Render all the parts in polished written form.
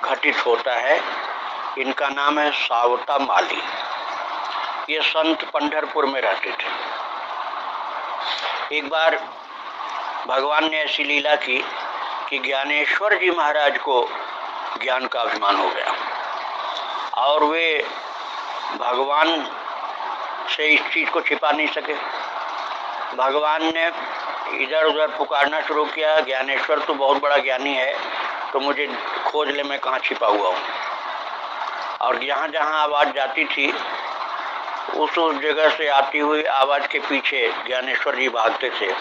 घटित होता है। इनका नाम है सावता माली। ये संत पंढरपुर में रहते थे। एक बार भगवान ने ऐसी लीला की कि ज्ञानेश्वर जी महाराज को ज्ञान का अभिमान हो गया और वे भगवान से इस चीज को छिपा नहीं सके। भगवान ने इधर उधर पुकारना शुरू किया, ज्ञानेश्वर तो बहुत बड़ा ज्ञानी है, तो मुझे खोज ले, मैं कहाँ छिपा हुआ हूँ। और जहाँ जहाँ आवाज जाती थी उस जगह से आती हुई आवाज के पीछे ज्ञानेश्वर जी भागते थे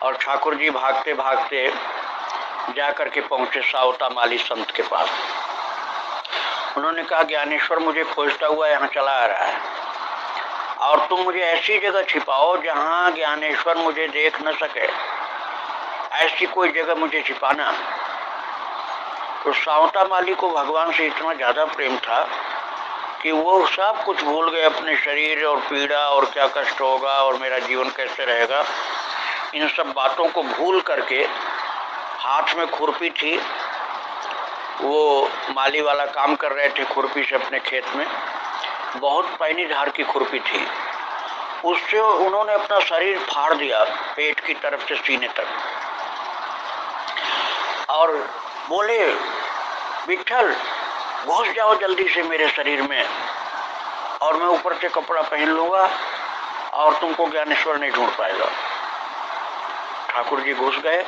और ठाकुर जी भागते भागते जाकर के पहुंचे सावता माली संत के पास। उन्होंने कहा, ज्ञानेश्वर मुझे खोजता हुआ यहाँ चला आ रहा है और तुम मुझे ऐसी जगह छिपाओ जहाँ ज्ञानेश्वर मुझे देख न सके, ऐसी कोई जगह मुझे छिपाना। तो सावता माली को भगवान से इतना ज्यादा प्रेम था कि वो सब कुछ भूल गए, अपने शरीर और पीड़ा और क्या कष्ट होगा और मेरा जीवन कैसे रहेगा, इन सब बातों को भूल करके हाथ में खुरपी थी, वो माली वाला काम कर रहे थे खुरपी से अपने खेत में, बहुत पैनी धार की खुरपी थी, उससे उन्होंने अपना शरीर फाड़ दिया पेट की तरफ से सीने तक और बोले, विठल घुस जाओ जल्दी से मेरे शरीर में और मैं ऊपर से कपड़ा पहन लूंगा और तुमको ज्ञानेश्वर नहीं ढूंढ पाएगा। ठाकुर जी घुस गए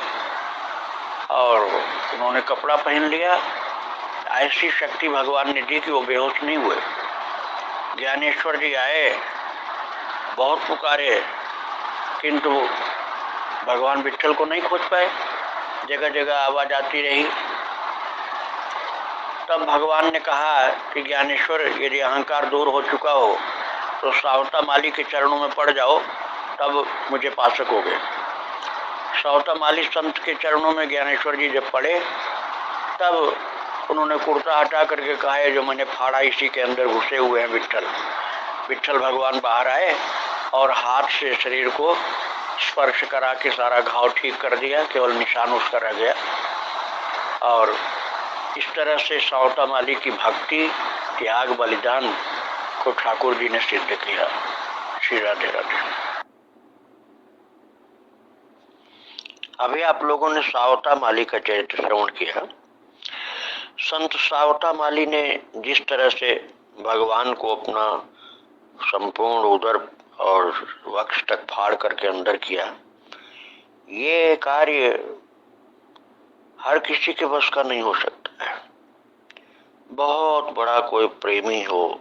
और उन्होंने कपड़ा पहन लिया। ऐसी शक्ति भगवान ने दी कि वो बेहोश नहीं हुए। ज्ञानेश्वर जी आए, बहुत पुकारे, किंतु भगवान विठल को नहीं खोज पाए, जगह जगह आवाज आती रही। तब भगवान ने कहा कि ज्ञानेश्वर, यदि अहंकार दूर हो चुका हो तो सावता माली के चरणों में पड़ जाओ, तब मुझे पा सकोगे। सावता माली संत के चरणों में ज्ञानेश्वर जी जब पड़े, तब उन्होंने कुर्ता हटा करके कहा, है जो मैंने फाड़ा इसी के अंदर घुसे हुए हैं विठल। विठल भगवान बाहर आए और हाथ से शरीर को स्पर्श करा के सारा घाव ठीक कर दिया, केवल निशान उसका रह गया। और इस तरह से सावता माली की भक्ति, त्याग, बलिदान को ठाकुर जी ने सिद्ध किया। श्री राधे राधे। अभी आप लोगों ने सावता माली का चरित्र श्रवण किया। संत सावता माली ने जिस तरह से भगवान को अपना संपूर्ण उदर और वक्ष तक फाड़ करके अंदर किया, ये कार्य हर किसी के बस का नहीं हो सकता है। बहुत बड़ा कोई प्रेमी हो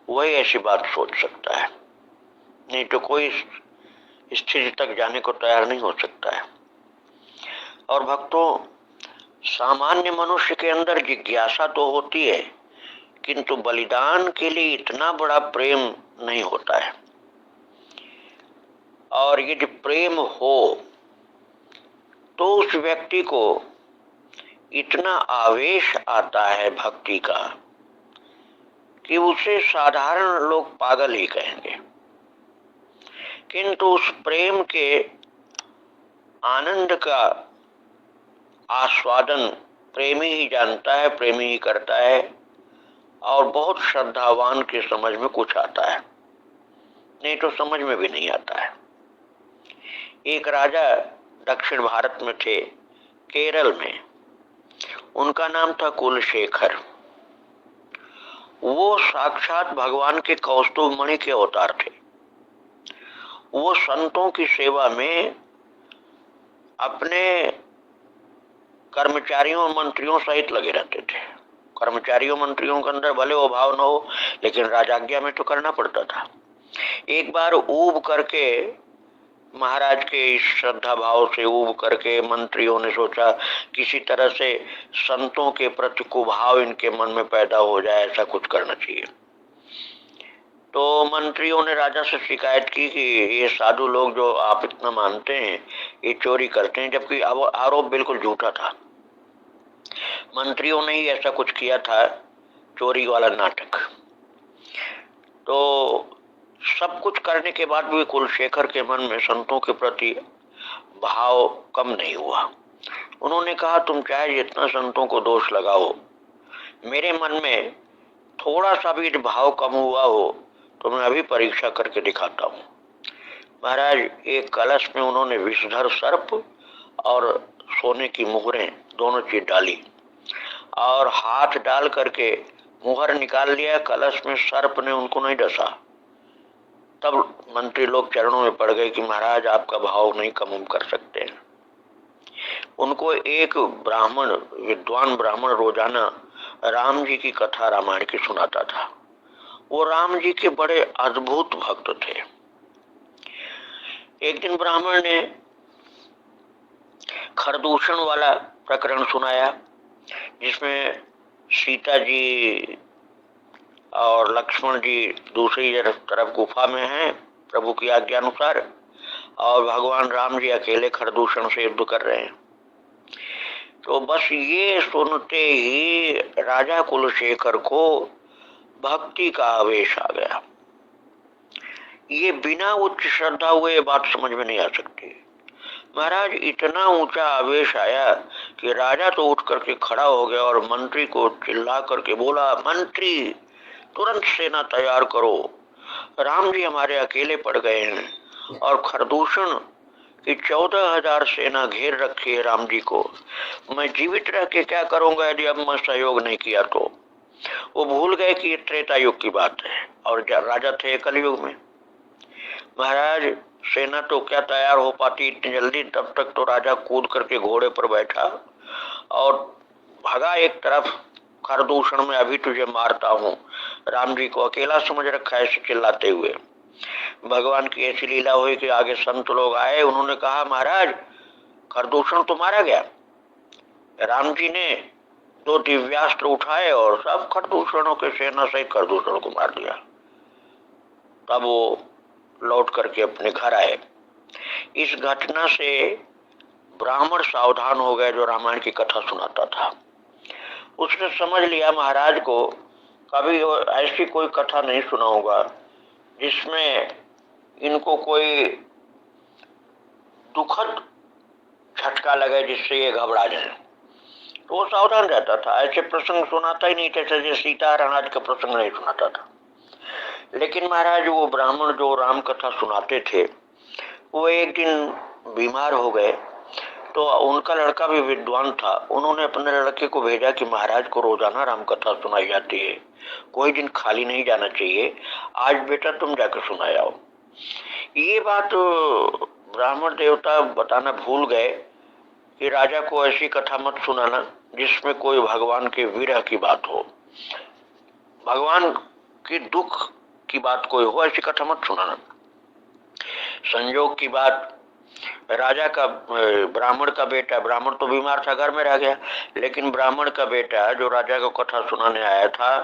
वही ऐसी बात सोच सकता है, नहीं तो कोई स्थिति तक जाने को तैयार नहीं हो सकता है। और भक्तों, सामान्य मनुष्य के अंदर जिज्ञासा तो होती है, किंतु बलिदान के लिए इतना बड़ा प्रेम नहीं होता है। और यदि प्रेम हो तो उस व्यक्ति को इतना आवेश आता है भक्ति का कि उसे साधारण लोग पागल ही कहेंगे, किंतु उस प्रेम के आनंद का आस्वादन प्रेमी ही जानता है, प्रेमी ही करता है। और बहुत श्रद्धावान के समझ में कुछ आता है, नहीं तो समझ में भी नहीं आता है। एक राजा दक्षिण भारत में थे, केरल में। उनका नाम था कुलशेखर। वो साक्षात भगवान के कौस्तुभ मणि के अवतार थे। वो संतों की सेवा में अपने कर्मचारियों और मंत्रियों सहित लगे रहते थे। कर्मचारियों मंत्रियों के अंदर भले वो भाव न हो, लेकिन राजाज्ञा में तो करना पड़ता था। एक बार ऊब करके, महाराज के इस श्रद्धा भाव से ऊब करके मंत्रियों ने सोचा किसी तरह से संतों के प्रति कुभाव इनके मन में पैदा हो जाए, ऐसा कुछ करना चाहिए। तो मंत्रियों ने राजा से शिकायत की कि ये साधु लोग जो आप इतना मानते हैं, ये चोरी करते हैं, जबकि आरोप बिल्कुल झूठा था। मंत्रियों ने ही ऐसा कुछ किया था, चोरी वाला नाटक। तो सब कुछ करने के बाद भी कुलशेखर के मन में संतों के प्रति भाव कम नहीं हुआ उन्होंने कहा, तुम चाहे जितना संतों को दोष लगाओ, मेरे मन में थोड़ा सा भी भाव कम हुआ हो तो मैं अभी परीक्षा करके दिखाता हूँ। महाराज, एक कलश में उन्होंने विषधर सर्प और सोने की मुहरें दोनों चीज डाली और हाथ डाल करके मुहर निकाल लिया। कलश में सर्प ने उनको नहीं डसा। तब मंत्री लोग चरणों में पड़ गए कि महाराज, आपका भाव नहीं कम कर सकते हैं। उनको एक ब्राह्मण, विद्वान ब्राह्मण रोजाना राम जी की कथा रामायण की सुनाता था। वो राम जी के बड़े अद्भुत भक्त थे। एक दिन ब्राह्मण ने खरदूषण वाला प्रकरण सुनाया, जिसमें सीता जी और लक्ष्मण जी दूसरी तरफ गुफा में हैं प्रभु की आज्ञा अनुसार, और भगवान राम जी अकेले खरदूषण से युद्ध कर रहे हैं। तो बस ये सुनते ही राजा कुलशेखर को भक्ति का आवेश आ गया। ये बिना उच्च श्रद्धा हुए बात समझ में नहीं आ सकती। महाराज, इतना ऊंचा आवेश आया कि राजा तो उठ करके खड़ा हो गया और मंत्री को चिल्ला करके बोला, मंत्री तुरंत सेना तैयार करो, राम जी हमारे अकेले पड़ गए हैं और खरदूषण की 14,000 सेना घेर रखी है राम जी को। मैं जीवित रह के क्या करूंगा यदि अब मैं सहयोग नहीं किया तो। वो भूल गए कि ये त्रेता युग की बात है और राजा थे कलयुग में। महाराज, सेना तो क्या तैयार हो पाती इतनी जल्दी। तब तक तो राजा कूद करके घोड़े पर बैठा और भगा एक तरफ, खरदूषण में अभी तुझे मारता हूँ। राम जी को अकेला समझ रखा है, ऐसे चिल्लाते हुए। भगवान की ऐसी लीला हुई कि आगे संत लोग आए। उन्होंने कहा, महाराज, खरदूषण तो मारा गया। राम जी ने 2 दिव्यास्त्र उठाए और सब खरदूषणों के सेना सहित खरदूषण को मार दिया। तब वो लौट करके अपने घर आए। इस घटना से ब्राह्मण सावधान हो गए जो रामायण की कथा सुनाता था। उसने समझ लिया महाराज को कभी ऐसी कोई कथा नहीं सुनाऊंगा जिसमें इनको कोई दुखद झटका लगे जिससे ये घबरा जाए। तो वो सावधान रहता था, ऐसे प्रसंग सुनाता ही नहीं था, जैसे सीता राज का प्रसंग नहीं सुनाता था। लेकिन महाराज, वो ब्राह्मण जो राम कथा सुनाते थे, वो एक दिन बीमार हो गए। तो उनका लड़का भी विद्वान था। उन्होंने अपने लड़के को भेजा कि महाराज को रोजाना राम कथा सुनाई जाती है, कोई दिन खाली नहीं जाना चाहिए, आज बेटा तुम जाकर सुनाए आओ। ये बात ब्राह्मण देवता बताना भूल गए कि राजा को ऐसी कथा मत सुनाना जिसमें कोई भगवान के विरह की बात हो, भगवान की दुख की बात कोई हो, ऐसी कथा मत सुनाना। संयोग की बात, राजा का ब्राह्मण का बेटा, ब्राह्मण तो बीमार था, घर में रह गया, लेकिन ब्राह्मण का बेटा जो राजा को कथा सुनाने आया था,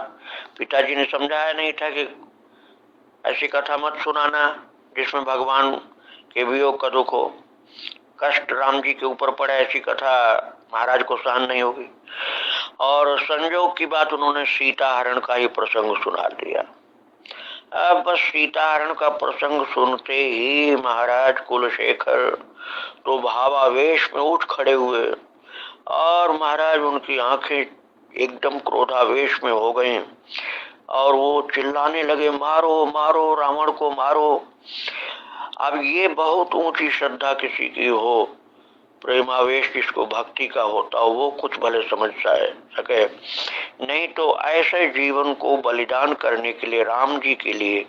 पिताजी ने समझाया नहीं था कि ऐसी कथा मत सुनाना जिसमें भगवान के वियोग का दुख हो, कष्ट राम जी के ऊपर पड़े, ऐसी कथा महाराज को सहन नहीं होगी। और संयोग की बात, उन्होंने सीता हरण का ही प्रसंग सुना दिया। अब बस सीता हरण का प्रसंग सुनते ही महाराज कुलशेखर तो भावावेश में उठ खड़े हुए और महाराज उनकी आंखें एकदम क्रोधावेश में हो गई और वो चिल्लाने लगे, मारो मारो रावण को मारो। अब ये बहुत ऊंची श्रद्धा किसी की हो, प्रेमावेश जिसको भक्ति का होता हो, वो कुछ भले समझ सके, नहीं तो ऐसे जीवन को बलिदान करने के लिए, राम जी के लिए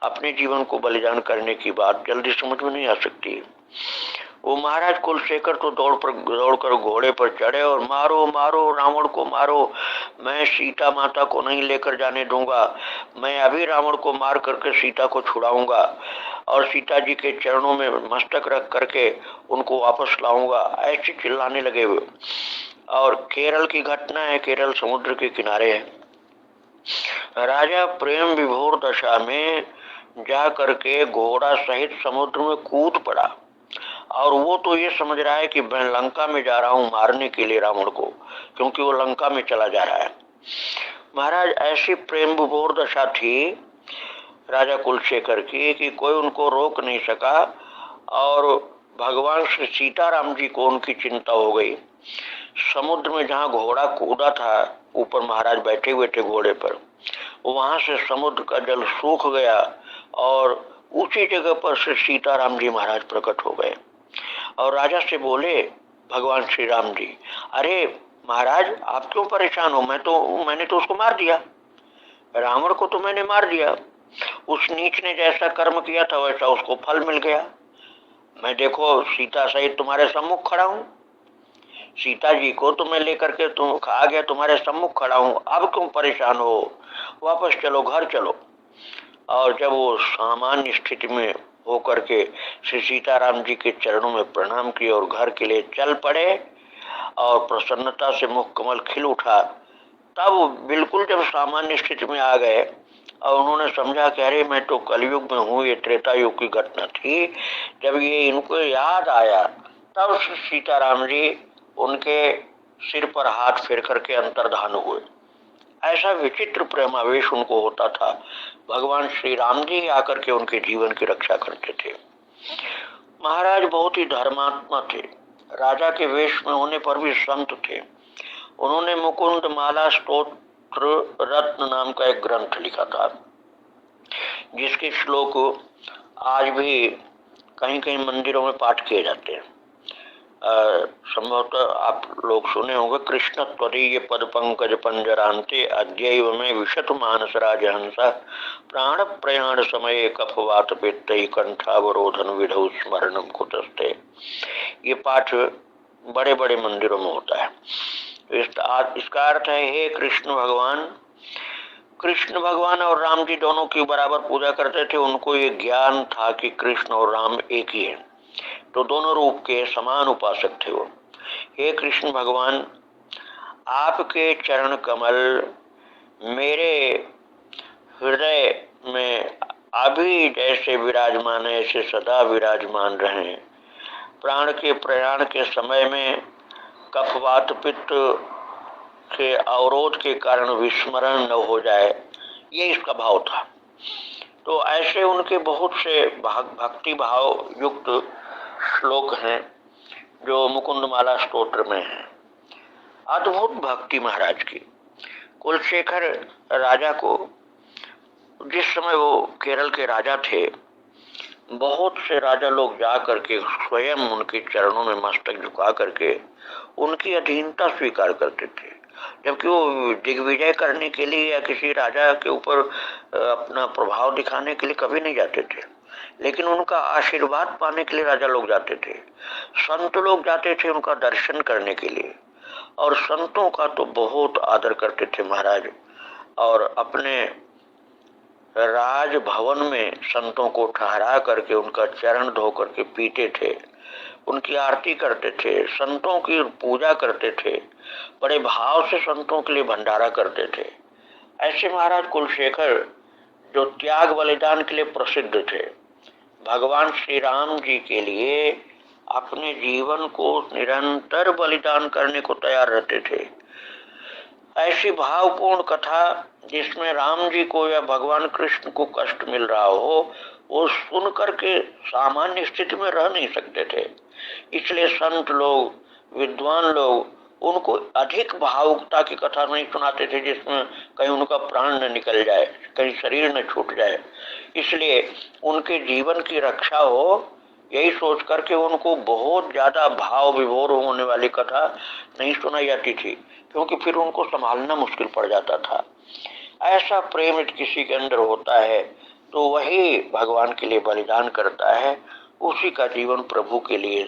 अपने जीवन को बलिदान करने की बात जल्दी समझ में नहीं आ सकती। वो महाराज कुलशेखर तो दौड़कर घोड़े पर चढ़े और मारो मारो रावण को मारो, मैं सीता माता को नहीं लेकर जाने दूंगा, मैं अभी रावण को मार करके सीता को छुड़ाऊंगा और सीता जी के चरणों में मस्तक रख करके उनको वापस लाऊंगा, ऐसे चिल्लाने लगे हुए। और केरल की घटना है, केरल समुद्र के किनारे है। राजा प्रेम विभोर दशा में जा करके घोड़ा सहित समुद्र में कूद पड़ा और वो तो ये समझ रहा है कि मैं लंका में जा रहा हूं मारने के लिए रावण को, क्योंकि वो लंका में चला जा रहा है। महाराज, ऐसी प्रेम विभोर दशा थी राजा कुलशेखर की कि कोई उनको रोक नहीं सका और भगवान श्री सीताराम जी को उनकी चिंता हो गई समुद्र में जहाँ घोड़ा कूदा था, ऊपर महाराज बैठे हुए थे घोड़े पर, वहां से समुद्र का जल सूख गया और ऊंची जगह पर से सीताराम जी महाराज प्रकट हो गए और राजा से बोले भगवान श्री राम जी, अरे महाराज आप क्यों परेशान हो? मैंने तो उसको मार दिया, रावण को तो मैंने मार दिया। उस नीच ने जैसा कर्म किया था वैसा उसको फल मिल गया। मैं देखो सीता सहित तुम्हारे सम्मुख खड़ा हूँ, सीता जी को तो मैं लेकर के तुम आ गया, तुम्हारे सम्मुख खड़ा हूँ, अब क्यों परेशान हो? वापस चलो, घर चलो। और जब वो सामान्य स्थिति में होकर के श्री सीताराम जी के चरणों में प्रणाम किए और घर के लिए चल पड़े और प्रसन्नता से मुख कमल खिल उठा, तब बिल्कुल जब सामान्य स्थिति में आ गए और उन्होंने समझा कि अरे मैं तो कलयुग में हूँ, ये त्रेता युग की घटना थी। जब ये इनको याद आया तब सीताराम जी उनके सिर पर हाथ फेर करके अंतर्धान हुए। ऐसा विचित्र प्रेमावेश उनको होता था। भगवान श्री राम जी आकर के उनके जीवन की रक्षा करते थे। महाराज बहुत ही धर्मात्मा थे, राजा के वेश में होने पर भी संत थे। उन्होंने मुकुंद माला स्तोत्र रत्न नाम का एक ग्रंथ लिखा था, जिसके श्लोक आज भी कहीं कहीं मंदिरों में पाठ किए जाते हैं। संभवतः आप लोग सुने होंगे, कृष्ण त्वदीय पद पंकज पंजरांते अद्यैव में विशतु मानस राजहंस प्राण प्रयाण समय कफवात पेत्तई कंठावरोधन विधौ स्मरणम कुतस्ते। ये पाठ बड़े बड़े मंदिरों में होता है। इसका अर्थ है, हे कृष्ण भगवान। कृष्ण भगवान और राम जी दोनों की बराबर पूजा करते थे। उनको ये ज्ञान था कि कृष्ण और राम एक ही है, तो दोनों रूप के समान उपासक थे वो। हे कृष्ण भगवान, आपके चरण कमल मेरे हृदय में अभी जैसे विराजमान है, ऐसे सदा विराजमान रहें। प्राण के प्रयाण के समय में कफवात पित्त के अवरोध के कारण विस्मरण न हो जाए, ये इसका भाव था। तो ऐसे उनके बहुत से भक्ति भाव युक्त श्लोक हैं जो मुकुंदमाला स्तोत्र में है। अद्भुत भक्ति महाराज की। कुलशेखर राजा को, जिस समय वो केरल के राजा थे, बहुत से राजा लोग जा करके स्वयं उनके चरणों में मस्तक झुका करके उनकी अधीनता स्वीकार करते थे, जबकि वो दिग्विजय करने के लिए या किसी राजा के ऊपर अपना प्रभाव दिखाने के लिए कभी नहीं जाते थे, लेकिन उनका आशीर्वाद पाने के लिए राजा लोग जाते थे, संत लोग जाते थे उनका दर्शन करने के लिए। और संतों का तो बहुत आदर करते थे महाराज, और अपने राज भवन में संतों को ठहरा करके उनका चरण धो करके पीते थे, उनकी आरती करते थे, संतों की पूजा करते थे, बड़े भाव से संतों के लिए भंडारा करते थे। ऐसे महाराज कुलशेखर जो त्याग बलिदान के लिए प्रसिद्ध थे, भगवान श्री राम जी के लिए अपने जीवन को निरंतर बलिदान करने को तैयार रहते थे। ऐसी भावपूर्ण कथा जिसमें राम जी को या भगवान कृष्ण को कष्ट मिल रहा हो, वो सुन करके सामान्य स्थिति में रह नहीं सकते थे। इसलिए संत लोग, विद्वान लोग उनको अधिक भावुकता की कथा नहीं सुनाते थे जिसमें कहीं उनका प्राण न निकल जाए, कहीं शरीर न छूट जाए। इसलिए उनके जीवन की रक्षा हो, यही सोच करके उनको बहुत ज्यादा भाव विभोर होने वाली कथा नहीं सुनाई जाती थी, क्योंकि फिर उनको संभालना मुश्किल पड़ जाता था। ऐसा प्रेम किसी के अंदर होता है तो वही भगवान के लिए बलिदान करता है, उसी का जीवन प्रभु के लिए